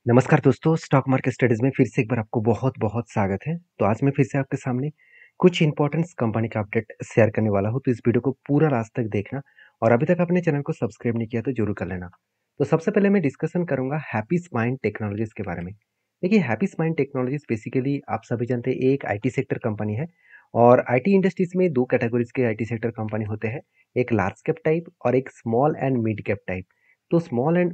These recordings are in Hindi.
नमस्कार दोस्तों, स्टॉक मार्केट स्टडीज़ में फिर से एक बार आपको बहुत-बहुत स्वागत है। तो आज मैं फिर से आपके सामने कुछ इम्पोर्टेंट्स कंपनी का अपडेट शेयर करने वाला हूँ, तो इस वीडियो को पूरा लास्ट तक देखना और अभी तक अपने चैनल को सब्सक्राइब नहीं किया तो ज़रूर कर लेना। तो सबसे पहले मैं डिस्कशन करूँगा हैप्पीस्माइंड टेक्नोलॉजीज़ के बारे में। देखिए हैप्पीस्माइंड टेक्नोलॉजीज़ बेसिकली आप सभी जानते हैं ये एक आईटी सेक्टर कंपनी है और आईटी इंडस्ट्रीज़ में 2 कैटेगरीज़ के आईटी सेक्टर कंपनी होते हैं, एक लार्ज कैप टाइप और एक small and mid cap type. तो small and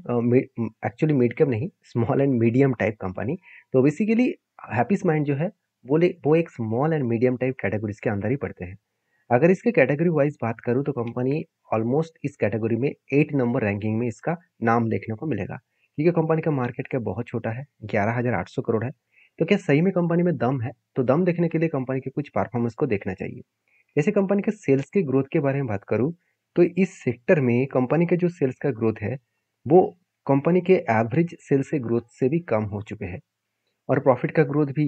actually mid cap नहीं, small and medium type company. तो बेसिकली हैप्पीस्माइंड जो है वो एक small and medium type categories के अंदर ही पड़ते हैं। अगर इसके कैटेगरी वाइज बात करूँ तो कंपनी ऑलमोस्ट इस कैटेगरी में 8 नंबर रैंकिंग में इसका नाम देखने को मिलेगा, क्योंकि कंपनी का मार्केट कैप बहुत छोटा है, 11,800 करोड़ है। तो क्या सही में कंपनी में दम है? तो दम देखने के लिए कंपनी के कुछ परफॉर्मेंस को देखना चाहिए। जैसे कंपनी के सेल्स के ग्रोथ के बारे में बात करूँ, तो इस सेक्टर में कंपनी के जो सेल्स का ग्रोथ है, वो कंपनी के एवरेज सेल्स के ग्रोथ से भी कम हो चुके हैं और प्रॉफिट का ग्रोथ भी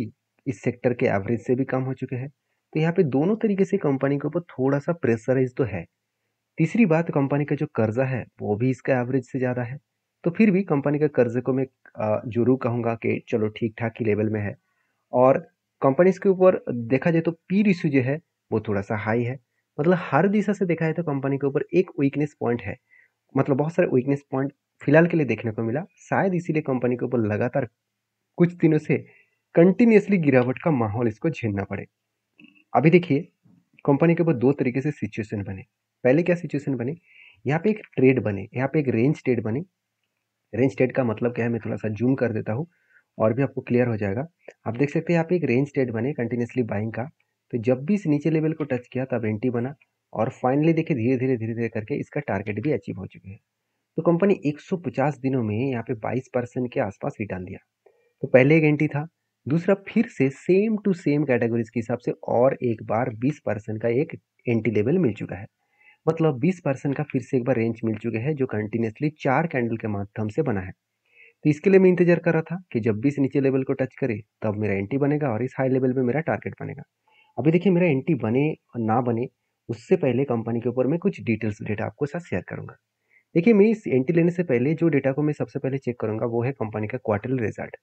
इस सेक्टर के एवरेज से भी कम हो चुके हैं। तो यहाँ पे दोनों तरीके से कंपनी के ऊपर थोड़ा-सा प्रेशराइज़ तो है। तीसरी बात, कंपनी का जो कर्जा है, वो भी इसका एवरेज से ज़्यादा है। तो फिर भी कंपनी के कर्ज़े को मैं ज़रूर कहूँगा कि चलो ठीक-ठाक ही लेवल में है। और कंपनीज़ के ऊपर देखा जाए तो पी रेशियो जो है, वो थोड़ा-सा हाई है। मतलब हर दिशा से देखा जाए तो कंपनी के ऊपर एक वीकनेस पॉइंट है। मतलब बहुत सारे वीकनेस पॉइंट फिलहाल के लिए देखने को मिला। शायद इसीलिए कंपनी के ऊपर लगातार कुछ दिनों से कंटिन्यूअसली गिरावट का माहौल इसको झेलना पड़े। अभी देखिए, कंपनी के ऊपर 2 तरीके से सिचुएशन बने। पहले क्या सिचुएशन बने, यहाँ पे एक ट्रेड बने, यहाँ पे एक रेंज ट्रेड बने। रेंज ट्रेड का मतलब क्या है, मैं थोड़ा-सा ज़ूम कर देता हूँ और भी आपको क्लियर हो जाएगा। आप देख सकते हैं यहाँ पे एक रेंज ट्रेड बने कंटिन्यूअसली बाइंग का। तो जब भी इस नीचे लेवल को टच किया तब एंट्री बना और फाइनली देखिए धीरे-धीरे करके इसका टारगेट भी अचीव हो चुके हैं। तो कंपनी 150 दिनों में यहाँ पे 22% के आसपास रिटर्न दिया। तो पहले एक एंट्री था, दूसरा फिर से सेम टू सेम कैटेगरीज के हिसाब से और एक बार 20% का एक एंट्री लेवल मिल चुका है। मतलब 20% का फिर से एक बार रेंज मिल चुके हैं जो कंटिन्यूअसली 4 कैंडल के माध्यम से बना है। तो इसके लिए मैं इंतजार कर रहा था कि जब भी इस नीचे लेवल को टच करे तब मेरा एंट्री बनेगा और इस हाई लेवल पे मेरा टारगेट बनेगा। अभी देखिए मेरा एंट्री बने और ना बने, उससे पहले कंपनी के ऊपर मैं कुछ डिटेल्स डेटा आपको साथ शेयर करूंगा। देखिए मैं इस एंट्री लेने से पहले जो डेटा को मैं सबसे पहले चेक करूंगा वो है कंपनी का क्वार्टरली रिजल्ट।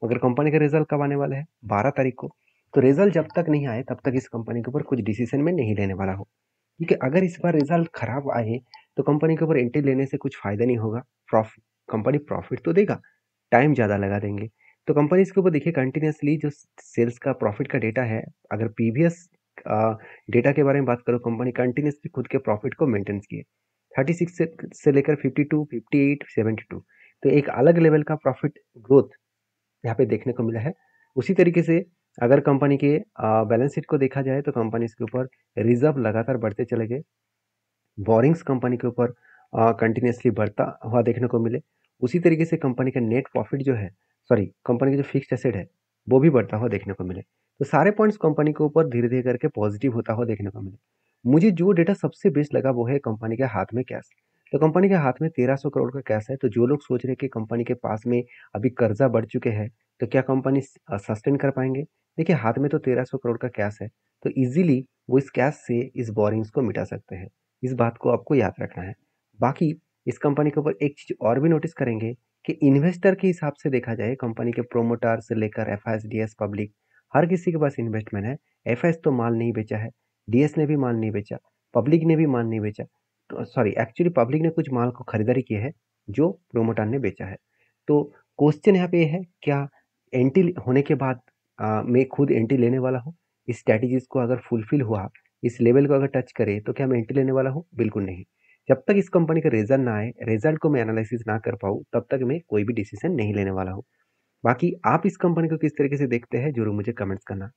अगर कंपनी का रिजल्ट कब आने वाला है, 12 तारीख को। तो रिजल्ट जब तक नहीं आए तब तक इस कंपनी के ऊपर कुछ डिसीजन में नहीं लेने वाला हूँ, क्योंकि अगर इस बार रिजल्ट खराब आए तो कंपनी के ऊपर एंट्री लेने से कुछ फायदा नहीं होगा। कंपनी प्रॉफिट तो देगा, टाइम ज़्यादा लगा देंगे। तो कंपनी इसके ऊपर देखिए कंटिन्यूअसली जो सेल्स का प्रॉफिट का डेटा है, अगर प्रीवियस डेटा के बारे में बात करो, कंपनी कंटिन्यूअसली खुद के प्रॉफिट को मेंटेन किए 36 से लेकर 52, 58, 72। तो एक अलग लेवल का प्रॉफिट ग्रोथ यहाँ पे देखने को मिला है। उसी तरीके से अगर कंपनी के बैलेंस शीट को देखा जाए तो कंपनी इसके ऊपर रिजर्व लगातार बढ़ते चले गए। बोरिंग्स कंपनी के ऊपर कंटिन्यूअसली बढ़ता हुआ देखने को मिले। उसी तरीके से कंपनी का नेट प्रॉफिट जो है, सॉरी कंपनी की जो फिक्स्ड एसेट है, वो भी बढ़ता हुआ देखने को मिले। तो सारे पॉइंट्स कंपनी के ऊपर धीरे-धीरे करके पॉजिटिव होता हुआ देखने को मिले। मुझे जो डेटा सबसे बेस्ट लगा वो है कंपनी के हाथ में कैश। तो कंपनी के हाथ में 1300 करोड़ का कैश है, तो जो लोग सोच रहे हैं कि कंपनी के पास में अभी कर्जा बढ़ चुके हैं, तो क्या कंपनी सस्टेन कर पाएँगे? देखिए हाथ में तो 1300 करोड़ का कैश है, तो ईज़िली वो इस कैश से इस बोरिंग्स को मिटा सकते हैं। इस बात को आपको याद रखना है। बाकी इस कंपनी के ऊपर एक चीज़ और भी नोटिस करेंगे कि इन्वेस्टर के हिसाब से देखा जाए, कंपनी के प्रोमोटर से लेकर एफआईएस, डीएस, पब्लिक, हर किसी के पास इन्वेस्टमेंट है। एफआईएस तो माल नहीं बेचा है, डीएस ने भी माल नहीं बेचा, पब्लिक ने भी माल नहीं बेचा। तो सॉरी एक्चुअली पब्लिक ने कुछ माल को खरीदारी की है जो प्रोमोटर ने बेचा है। तो क्वेश्चन यहाँ पे ये है, क्या एंट्री होने के बाद मैं खुद एंट्री लेने वाला हूँ? इस स्ट्रैटेजीज़ को अगर फुलफिल हुआ, इस लेवल को अगर टच करे तो क्या मैं एंट्री लेने वाला हूँ? बिल्कुल नहीं। जब तक इस कंपनी का रिजल्ट ना आए, रिजल्ट को मैं एनालिसिस ना कर पाऊँ, तब तक मैं कोई भी डिसीजन नहीं लेने वाला हूँ। बाकी आप इस कंपनी को किस तरीके से देखते हैं, ज़रूर मुझे कमेंट्स करना।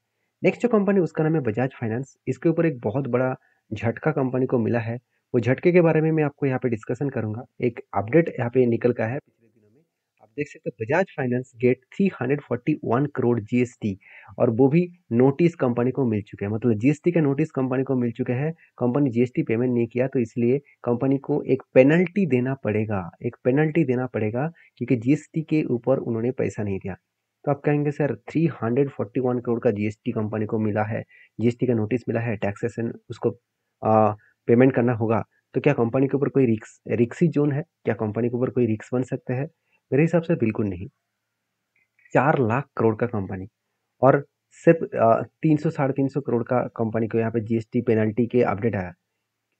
नेक्स्ट जो कंपनी उसका नाम है बजाज फाइनेंस। इसके ऊपर एक बहुत बड़ा झटका कंपनी को मिला है। वो झटके के बारे में मैं आपको यहाँ पे डिस्कशन करूँगा। एक अपडेट यहाँ पे निकल का है पिछले दिनों में। आप देख सकते हो Bajaj finance get 341 crore GST, और वो भी नोटिस कंपनी को मिल चुके हैं। मतलब जीएसटी का नोटिस कंपनी को मिल चुके हैं। कंपनी जीएसटी पेमेंट नहीं किया तो इसलिए कंपनी को एक पेनल्टी देना पड़ेगा, एक पेनल्टी देना पड़ेगा, क्योंकि जीएसटी के ऊपर उन्होंने पैसा नहीं दिया। तो आप कहेंगे सर 341 करोड़ का जीएसटी कंपनी को मिला है, जीएसटी का नोटिस मिला है, टैक्सेशन उसको पेमेंट करना होगा, तो क्या कंपनी के ऊपर कोई रिक्सी जोन है? क्या कंपनी के ऊपर कोई रिक्स बन सकते हैं? मेरे हिसाब से बिल्कुल नहीं। 4 लाख करोड़ का कंपनी, और सिर्फ 300 साढ़े 300 करोड़ का कंपनी को यहाँ पे जीएसटी पेनल्टी के अपडेट आया।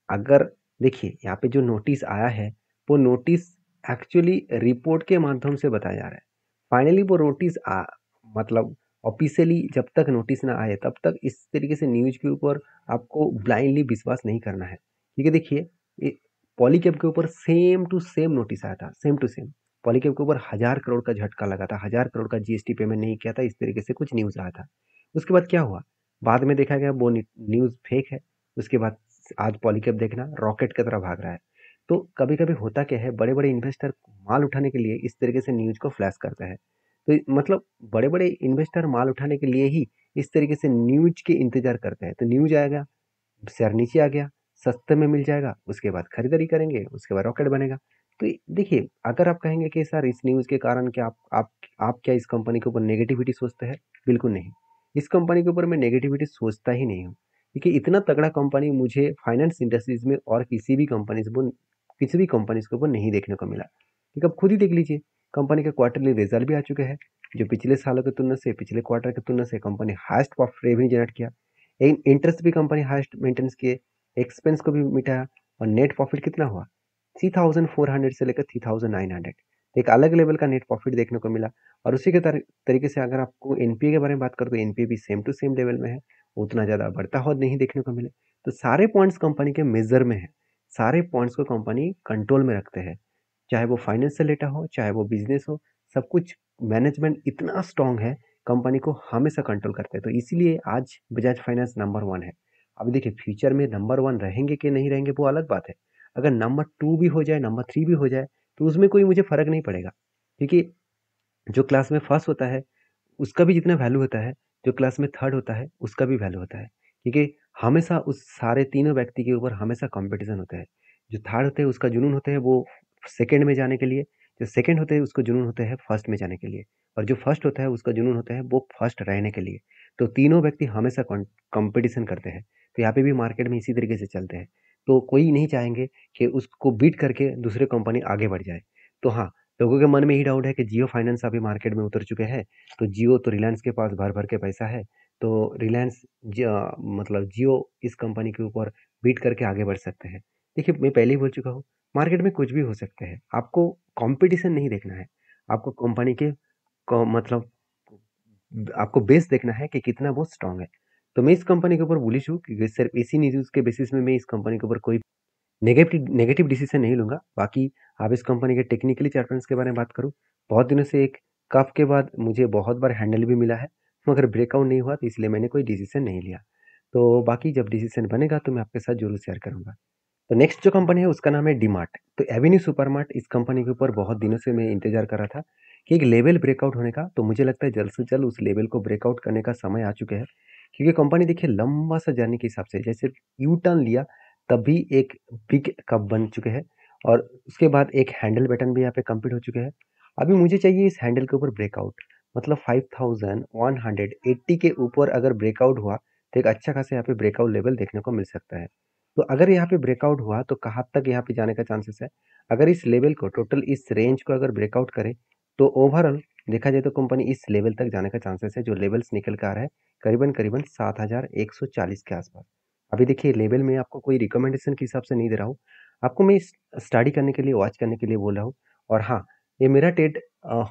अगर देखिए यहाँ पे जो नोटिस आया है, वो नोटिस एक्चुअली रिपोर्ट के माध्यम से बताया जा रहा है। फाइनली वो नोटिस मतलब ऑफिशियली जब तक नोटिस ना आए तब तक इस तरीके से न्यूज के ऊपर आपको ब्लाइंडली विश्वास नहीं करना है। क्योंकि देखिए पॉलीकैब के ऊपर सेम टू सेम नोटिस आया था, सेम टू सेम पॉलीकैब के ऊपर 1000 करोड़ का झटका लगा था, 1000 करोड़ का जीएसटी पेमेंट नहीं किया था, इस तरीके से कुछ न्यूज आया था। उसके बाद क्या हुआ, बाद में देखा गया वो न्यूज फेक है। उसके बाद आज पॉलीकैब देखना रॉकेट की तरह भाग रहा है। तो कभी कभी होता क्या है, बड़े बड़े इन्वेस्टर माल उठाने के लिए इस तरीके से न्यूज को फ्लैश करते हैं। तो मतलब बड़े बड़े इन्वेस्टर माल उठाने के लिए ही इस तरीके से न्यूज के इंतजार करते हैं। तो न्यूज आएगा, शेयर नीचे आ गया, सस्ते में मिल जाएगा, उसके बाद खरीदारी करेंगे, उसके बाद रॉकेट बनेगा। तो देखिए, अगर आप कहेंगे कि सर इस न्यूज़ के कारण क्या आप क्या इस कंपनी के ऊपर नेगेटिविटी सोचते हैं? बिल्कुल नहीं। इस कंपनी के ऊपर मैं नेगेटिविटी सोचता ही नहीं हूँ, क्योंकि इतना तगड़ा कंपनी मुझे फाइनेंस इंडस्ट्रीज में और किसी भी कंपनीज के ऊपर नहीं देखने को मिला। ठीक है, आप खुद ही देख लीजिए, कंपनी के क्वार्टरली रिजल्ट भी आ चुके हैं, जो पिछले सालों की तुलना से, पिछले क्वार्टर की तुलना से company highest profit revenue generate किया, इंटरेस्ट भी कंपनी हाईएस्ट मेंटेनेंस किए, एक्सपेंस को भी मिटाया, और नेट प्रॉफिट कितना हुआ, 3400 से लेकर 3900। तो एक अलग लेवल का नेट प्रॉफिट देखने को मिला। और उसी के तरीके से अगर आपको एनपीए के बारे में बात करें तो एनपीए भी सेम टू सेम लेवल में है, उतना ज़्यादा बढ़ता हुआ नहीं देखने को मिले। तो सारे पॉइंट्स कंपनी के मेजर में है, सारे पॉइंट्स को कंपनी कंट्रोल में रखते हैं, चाहे वो फाइनेंशियल डेटा हो, चाहे वो बिजनेस हो, सब कुछ मैनेजमेंट इतना स्ट्रांग है, कंपनी को हमेशा कंट्रोल करते हैं। तो इसीलिए आज बजाज फाइनेंस नंबर 1 है। अब देखिए फ्यूचर में नंबर 1 रहेंगे कि नहीं रहेंगे वो अलग बात है। अगर नंबर 2 भी हो जाए, नंबर 3 भी हो जाए, तो उसमें कोई मुझे फ़र्क नहीं पड़ेगा। क्योंकि जो क्लास में फर्स्ट होता है उसका भी जितना वैल्यू होता है, जो क्लास में थर्ड होता है उसका भी वैल्यू होता है। क्योंकि हमेशा उस सारे तीनों व्यक्ति के ऊपर हमेशा कंपटीशन होता है। जो थर्ड होते हैं उसका जुनून होता है वो सेकंड में जाने के लिए, जो सेकंड होते हैं उसको जुनून होता है फर्स्ट में जाने के लिए, और जो फर्स्ट होता है उसका जुनून होता है वो फर्स्ट रहने के लिए। तो तीनों व्यक्ति हमेशा कंपटीशन करते हैं। तो यहाँ पे भी मार्केट में इसी तरीके से चलते हैं। तो कोई नहीं चाहेंगे कि उसको बीट करके दूसरे कंपनी आगे बढ़ जाए। तो हाँ, लोगों के मन में ही डाउट है कि जियो फाइनेंस अभी मार्केट में उतर चुके हैं, तो जियो तो रिलायंस के पास भर भर के पैसा है, तो रिलायंस मतलब जियो इस कंपनी के ऊपर बीट करके आगे बढ़ सकते हैं। देखिए मैं पहले ही बोल चुका हूँ, मार्केट में कुछ भी हो सकता है, आपको कंपटीशन नहीं देखना है, आपको कंपनी के मतलब आपको बेस देखना है कि कितना वो स्ट्रांग है। तो मैं इस कंपनी के ऊपर बुलिश हूँ, क्योंकि सिर्फ इसी न्यूज़ के बेसिस में मैं इस कंपनी के ऊपर कोई नेगेटिव नेगेटिव डिसीजन नहीं लूँगा। बाकी आप इस कंपनी के टेक्निकली चार्टर्स के बारे में बात करूँ, बहुत दिनों से एक कफ के बाद मुझे बहुत बार हैंडल भी मिला है, मगर ब्रेकआउट नहीं हुआ, तो इसलिए मैंने कोई डिसीजन नहीं लिया। तो बाकी जब डिसीजन बनेगा तो मैं आपके साथ ज़रूर शेयर करूँगा। तो नेक्स्ट जो कंपनी है उसका नाम है डीमार्ट। तो एवेन्यू सुपरमार्ट, इस कंपनी के ऊपर बहुत दिनों से मैं इंतज़ार कर रहा था कि एक लेवल ब्रेकआउट होने का, तो मुझे लगता है जल्द से जल्द उस लेवल को ब्रेकआउट करने का समय आ चुके हैं। क्योंकि कंपनी देखिए लंबा सा जर्नी के हिसाब से, जैसे यू टर्न लिया तब भी एक बिग कप बन चुके हैं, और उसके बाद एक हैंडल बटन भी यहाँ पे कंप्लीट हो चुके हैं। अभी मुझे चाहिए इस हैंडल के ऊपर ब्रेकआउट, मतलब 5180 के ऊपर अगर ब्रेकआउट हुआ तो एक अच्छा खासा यहाँ पे ब्रेकआउट लेवल देखने को मिल सकता है। तो अगर यहाँ पे ब्रेकआउट हुआ तो कहाँ तक यहाँ पे जाने का चांसेस है, अगर इस लेवल को टोटल इस रेंज को अगर ब्रेकआउट करे तो ओवरऑल देखा जाए तो कंपनी इस लेवल तक जाने का चांसेस है, जो लेवल्स निकल कर आ रहा है करीबन करीबन 7140 के आसपास। अभी देखिए लेवल में आपको कोई रिकमेंडेशन के हिसाब से नहीं दे रहा हूँ, आपको मैं स्टडी करने के लिए, वॉच करने के लिए बोल रहा हूँ। और हाँ, ये मेरा ट्रेड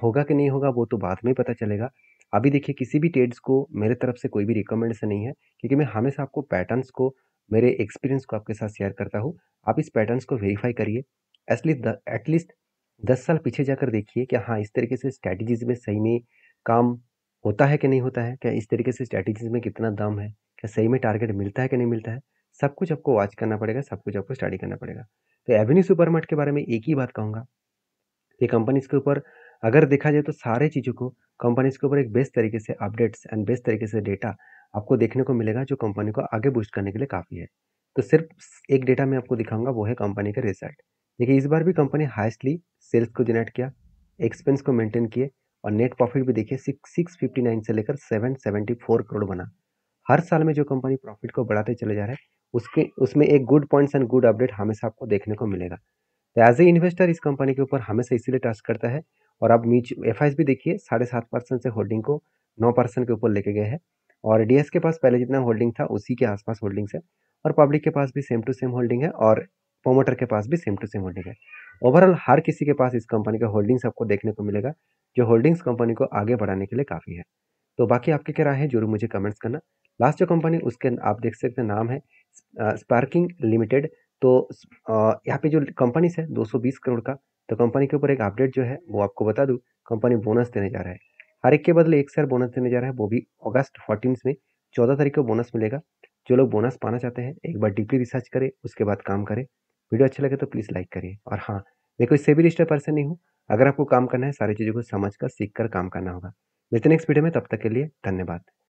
होगा कि नहीं होगा वो तो बाद में पता चलेगा। अभी देखिए किसी भी ट्रेड्स को मेरे तरफ से कोई भी रिकमेंडेशन नहीं है, क्योंकि मैं हमेशा आपको पैटर्न्स को, मेरे एक्सपीरियंस को आपके साथ शेयर करता हूँ। आप इस पैटर्न्स को वेरीफाई करिए, एटलीस्ट 10 साल पीछे जाकर देखिए कि हाँ इस तरीके से स्ट्रैटेजीज में सही में काम होता है कि नहीं होता है, क्या इस तरीके से स्ट्रैटेजीज में कितना दम है, क्या सही में टारगेट मिलता है कि नहीं मिलता है। सब कुछ आपको वॉच करना पड़ेगा, सब कुछ आपको स्टडी करना पड़ेगा। तो एवेन्यू सुपरमार्ट के बारे में एक ही बात कहूँगा, ये कंपनीज के ऊपर अगर देखा जाए तो सारे चीज़ों को, कंपनीज के ऊपर एक बेस्ट तरीके से अपडेट्स एंड बेस्ट तरीके से डेटा आपको देखने को मिलेगा, जो कंपनी को आगे बूस्ट करने के लिए काफ़ी है। तो सिर्फ एक डेटा मैं आपको दिखाऊंगा, वो है कंपनी का रिजल्ट। देखिए इस बार भी कंपनी हाईएस्टली सेल्स को जनरेट किया, एक्सपेंस को मेंटेन किए, और नेट प्रॉफिट भी देखिए 659 से लेकर 774 करोड़ बना। हर साल में जो कंपनी प्रॉफिट को बढ़ाते चले जा रहे हैं, उसके उसमें एक good points and good update हमेशा आपको देखने को मिलेगा। तो एज ए इन्वेस्टर इस कंपनी के ऊपर हमेशा इसीलिए ट्रस्ट करता है, और अब एफआईएस भी देखिए 7.5% से होल्डिंग को 9% के ऊपर लेके गए हैं। और डीएस के पास पहले जितना होल्डिंग था उसी के आसपास होल्डिंग्स है, और पब्लिक के पास भी सेम टू सेम होल्डिंग है, और प्रोमोटर के पास भी सेम टू सेम होल्डिंग है। ओवरऑल हर किसी के पास इस कंपनी का होल्डिंग्स आपको देखने को मिलेगा, जो होल्डिंग्स कंपनी को आगे बढ़ाने के लिए काफ़ी है। तो बाकी आपकी क्या राय है, जरूर मुझे कमेंट्स करना। लास्ट जो कंपनी उसके आप देख सकते हैं नाम है स्पार्किंग लिमिटेड। तो यहाँ पे जो कंपनीज है 220 करोड़ का, तो कंपनी के ऊपर एक अपडेट जो है वो आपको बता दूं, कंपनी बोनस देने जा रहा है। हर एक के बदले एक शेयर बोनस देने जा रहा है, वो भी अगस्त 14 में 14 तारीख को बोनस मिलेगा। जो लोग बोनस पाना चाहते हैं एक बार डीपली रिसर्च करें, उसके बाद काम करें। वीडियो अच्छा लगे तो प्लीज़ लाइक करिए। और हाँ, मैं कोई सेबी रजिस्टर्ड पर्सन नहीं हूँ। अगर आपको काम करना है सारी चीज़ों को समझ कर सीख कर काम करना होगा। मिलते हैं नेक्स्ट वीडियो में, तब तक के लिए धन्यवाद।